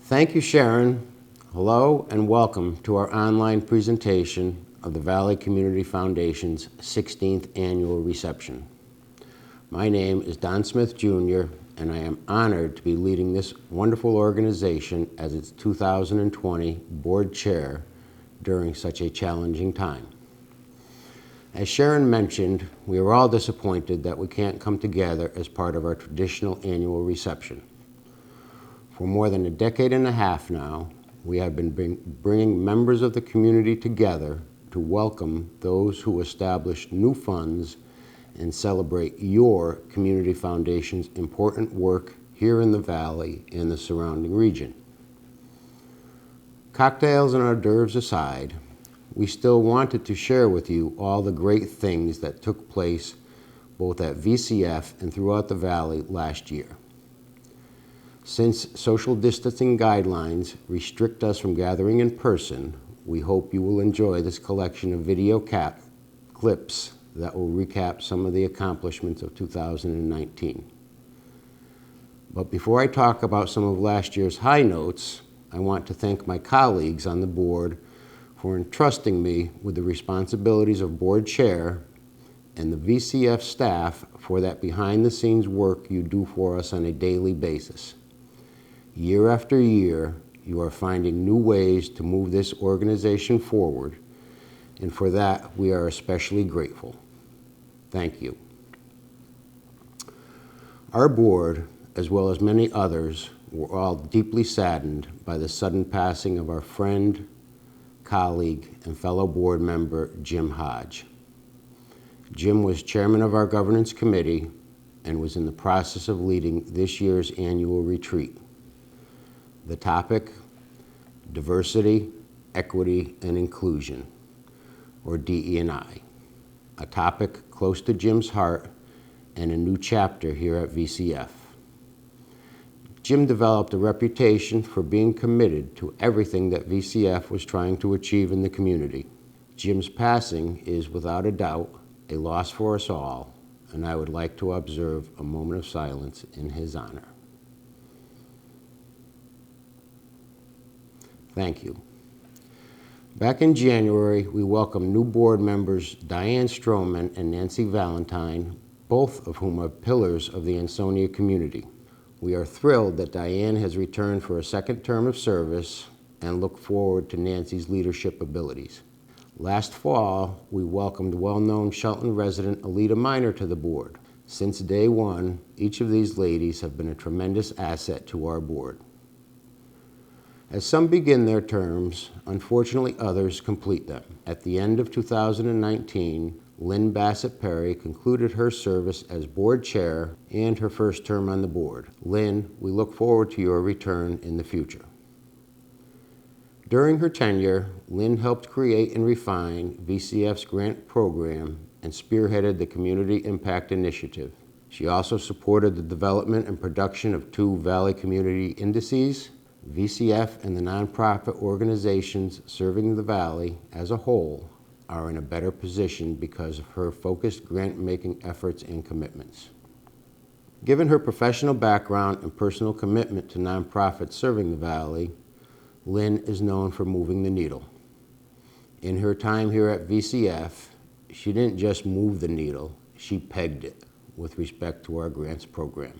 Thank you, Sharon. Hello and welcome to our online presentation of the Valley Community Foundation's 16th annual reception. My name is Don Smith Jr., and I am honored to be leading this wonderful organization as its 2020 board chair during such a challenging time. As Sharon mentioned, we are all disappointed that we can't come together as part of our traditional annual reception. For more than a decade and a half now, we have been bringing members of the community together to welcome those who establish new funds and celebrate your community foundation's important work here in the Valley and the surrounding region. Cocktails and hors d'oeuvres aside, we still wanted to share with you all the great things that took place both at VCF and throughout the Valley last year. Since social distancing guidelines restrict us from gathering in person, we hope you will enjoy this collection of video clips that will recap some of the accomplishments of 2019. But before I talk about some of last year's high notes, I want to thank my colleagues on the board for entrusting me with the responsibilities of board chair and the VCF staff for that behind-the-scenes work you do for us on a daily basis. Year after year, you are finding new ways to move this organization forward, and for that, we are especially grateful. Thank you. Our board, as well as many others, were all deeply saddened by the sudden passing of our friend, colleague, and fellow board member, Jim Hodge. Jim was chairman of our governance committee and was in the process of leading this year's annual retreat. The topic, diversity, equity, and inclusion, or DE&I, a topic close to Jim's heart and a new chapter here at VCF. Jim developed a reputation for being committed to everything that VCF was trying to achieve in the community. Jim's passing is, without a doubt, a loss for us all, and I would like to observe a moment of silence in his honor. Thank you. Back in January, we welcomed new board members Diane Stroman and Nancy Valentine, both of whom are pillars of the Ansonia community. We are thrilled that Diane has returned for a second term of service and look forward to Nancy's leadership abilities. Last fall, we welcomed well-known Shelton resident Alita Miner to the board. Since day one, each of these ladies have been a tremendous asset to our board. As some begin their terms, unfortunately others complete them. At the end of 2019, Lynn Bassett Perry concluded her service as board chair and her first term on the board. Lynn, we look forward to your return in the future. During her tenure, Lynn helped create and refine VCF's grant program and spearheaded the Community Impact Initiative. She also supported the development and production of 2 Valley Community Indices. VCF and the nonprofit organizations serving the Valley as a whole are in a better position because of her focused grant-making efforts and commitments. Given her professional background and personal commitment to nonprofits serving the Valley, Lynn is known for moving the needle. In her time here at VCF, she didn't just move the needle, she pegged it with respect to our grants program.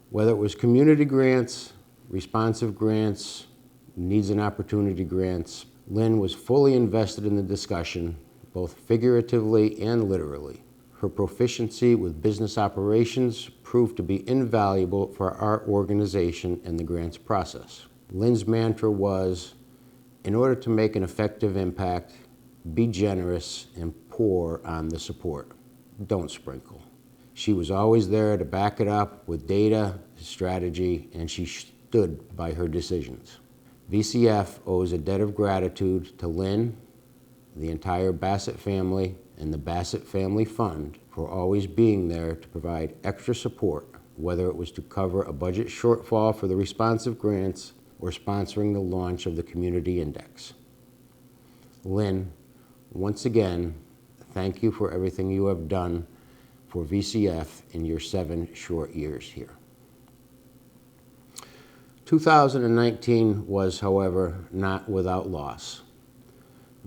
Whether it was community grants, responsive grants, needs and opportunity grants, Lynn was fully invested in the discussion, both figuratively and literally. Her proficiency with business operations proved to be invaluable for our organization and the grants process. Lynn's mantra was, in order to make an effective impact, be generous and pour on the support. Don't sprinkle. She was always there to back it up with data, strategy, and she stood by her decisions. VCF owes a debt of gratitude to Lynn, the entire Bassett family, and the Bassett Family Fund for always being there to provide extra support, whether it was to cover a budget shortfall for the responsive grants or sponsoring the launch of the Community Index. Lynn, once again, thank you for everything you have done for VCF in your 7 short years here. 2019 was, however, not without loss.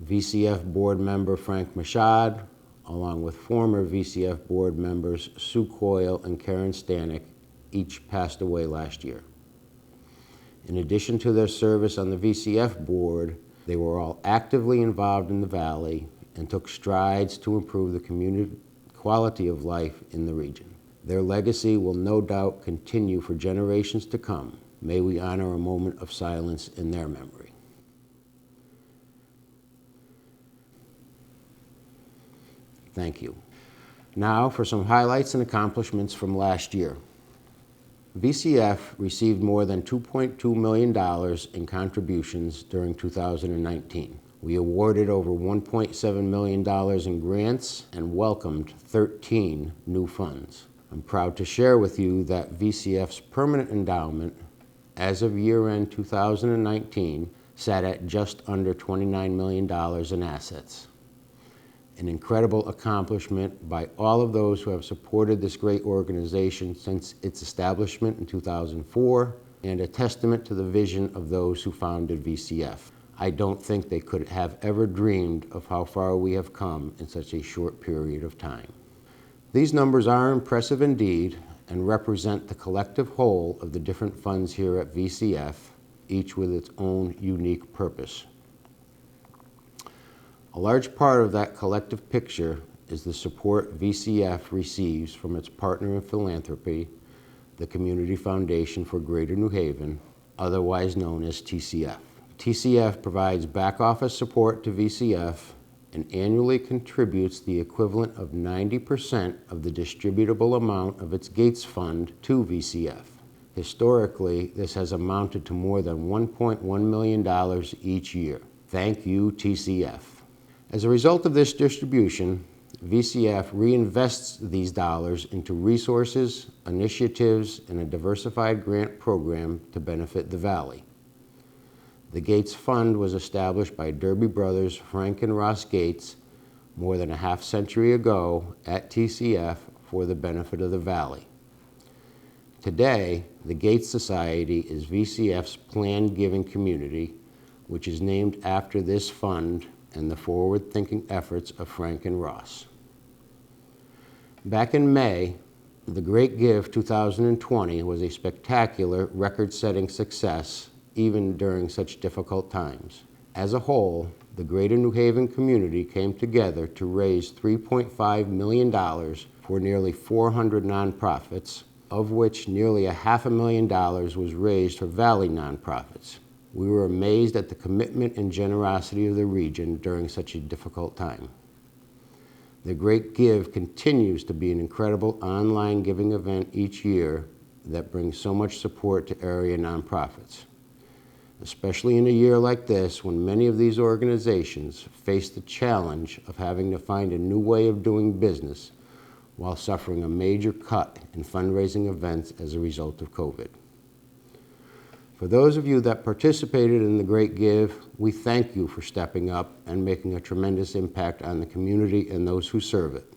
VCF board member Frank Machad, along with former VCF board members Sue Coyle and Karen Stanek, each passed away last year. In addition to their service on the VCF board, they were all actively involved in the Valley and took strides to improve the community quality of life in the region. Their legacy will no doubt continue for generations to come. May we honor a moment of silence in their memory. Thank you. Now for some highlights and accomplishments from last year. VCF received more than $2.2 million in contributions during 2019. We awarded over $1.7 million in grants and welcomed 13 new funds. I'm proud to share with you that VCF's permanent endowment, as of year-end 2019, sat at just under $29 million in assets. An incredible accomplishment by all of those who have supported this great organization since its establishment in 2004, and a testament to the vision of those who founded VCF. I don't think they could have ever dreamed of how far we have come in such a short period of time. These numbers are impressive indeed and represent the collective whole of the different funds here at VCF, each with its own unique purpose. A large part of that collective picture is the support VCF receives from its partner in philanthropy, the Community Foundation for Greater New Haven, otherwise known as TCF. TCF provides back office support to VCF and annually contributes the equivalent of 90% of the distributable amount of its Gates Fund to VCF. Historically, this has amounted to more than $1.1 million each year. Thank you, TCF. As a result of this distribution, VCF reinvests these dollars into resources, initiatives, and a diversified grant program to benefit the Valley. The Gates Fund was established by Derby brothers Frank and Ross Gates more than a half-century ago at TCF for the benefit of the Valley. Today, the Gates Society is VCF's planned giving community, which is named after this fund and the forward-thinking efforts of Frank and Ross. Back in May, the Great Give 2020 was a spectacular record-setting success even during such difficult times. As a whole, the Greater New Haven community came together to raise $3.5 million for nearly 400 nonprofits, of which nearly $500,000 was raised for Valley nonprofits. We were amazed at the commitment and generosity of the region during such a difficult time. The Great Give continues to be an incredible online giving event each year that brings so much support to area nonprofits, especially in a year like this when many of these organizations face the challenge of having to find a new way of doing business while suffering a major cut in fundraising events as a result of COVID. For those of you that participated in the Great Give, we thank you for stepping up and making a tremendous impact on the community and those who serve it.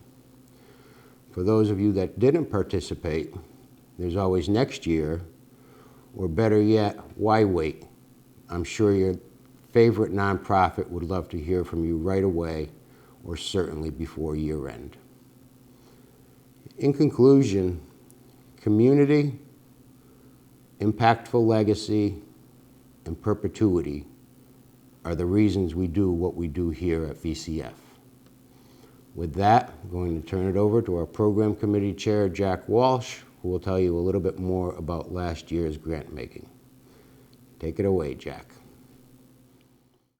For those of you that didn't participate, there's always next year, or better yet, why wait? I'm sure your favorite nonprofit would love to hear from you right away, or certainly before year end. In conclusion, community, impactful legacy, and perpetuity are the reasons we do what we do here at VCF. With that, I'm going to turn it over to our Program Committee Chair, Jack Walsh, who will tell you a little bit more about last year's grant making. Take it away, Jack.